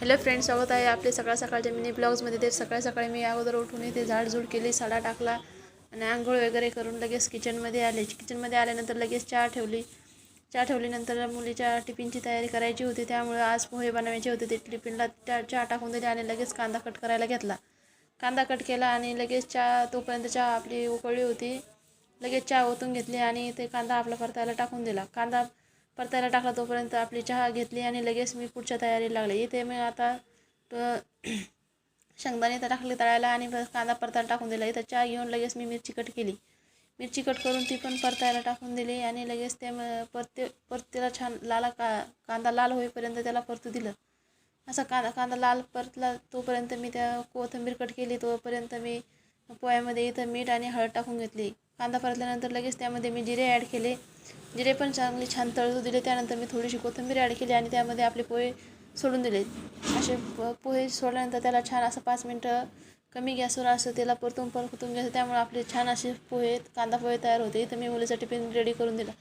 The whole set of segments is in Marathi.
हॅलो फ्रेंड्स, स्वागत आहे आपले सकाळ सकाळच्या मिनी ब्लॉग्समध्ये। ते सकाळी मी अगोदर उठून इथे झाडझूड केली, सडा टाकला आणि आंघोळ वगैरे करून लगेच किचनमध्ये आले। किचनमध्ये आल्यानंतर लगेच चहा ठेवलीनंतर मुलीच्या टिफिनची तयारी करायची होती, त्यामुळे आज पोहे बनवायचे होते। ते टिफिनला चहा टाकून दिले आणि लगेच कांदा कट करायला घेतला। कांदा कट केला आणि लगेच तोपर्यंत चहा आपली उकळली होती। लगेच चहा ओतून घेतली आणि ते कांदा आपला परतायला टाकून दिला। कांदा परतायला टाकला तोपर्यंत आपली चहा घेतली आणि लगेच मी पुढच्या तयारीला लागले। इथे मी आता शेंगदाणे टाकले तळायला आणि कांदा परतायला टाकून दिला। इथं चहा घेऊन लगेच मी मिरची कट केली। मिरची कट करून ती पण परतायला टाकून दिली आणि लगेच ते परतीला छान कांदा लाल होईपर्यंत त्याला परतू दिलं। असा कांदा लाल परतला तोपर्यंत मी त्या कोथिंबीर कट केली। तोपर्यंत मी पोह्यामध्ये इथं मीठ आणि हळद टाकून घेतली। कांदा परतल्यानंतर लगेच त्यामध्ये मी जिरे ॲड केले। जिरे पण छान तळू दिले। त्यानंतर मी थोडीशी कोथिंबीर ॲड केली आणि त्यामध्ये आपले पोहे सोडून दिले। असे पोहे सोडल्यानंतर त्याला छान असं 5 मिनटं कमी गॅसवर असं त्याला परतून घ्यायचं। त्यामुळे आपले छान असे कांदा पोहे तयार होते। इथं मी मुलीचा टिफिन रेडी करून दिला।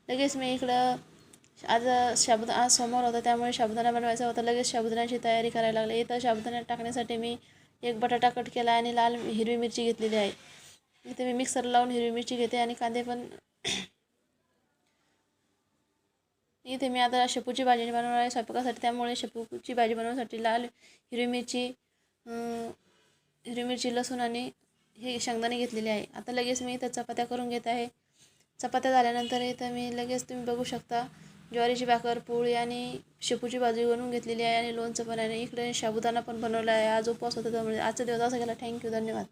लगेच मी इकडं आज सोमवार होता, त्यामुळे साबुदाणा बनवायचा होता। लगेच साबुदाण्याची तयारी करायला लागले। इथं साबुदाणा टाकण्यासाठी मी एक बटाटा कट केला आणि लाल हिरवी मिरची घेतलेली आहे। इथे मी मिक्सर लावून हिरवी मिरची घेते आणि कांदे पण इथे मी आता शेपूची भाजी बनवणार आहे स्वयंपाकासाठी, त्यामुळे शेपूची भाजी बनवण्यासाठी लाल हिरवी मिरची लसूण आणि हे शेंगदाणे घेतलेले आहे। आता लगेच मी इथं चपात्या करून घेत आहे। चपात्या झाल्यानंतर इथं मी लगेच तुम्ही बघू शकता ज्वारीची भाकर, पोळी आणि शेपूची भाजी बनवून घेतलेली आहे आणि लोणचं पण आहे। इकडे साबुदाणा पण बनवला आहे। आज उपवास होता, त्यामुळे आजचा दिवस असा गेला। थँक्यू, धन्यवाद।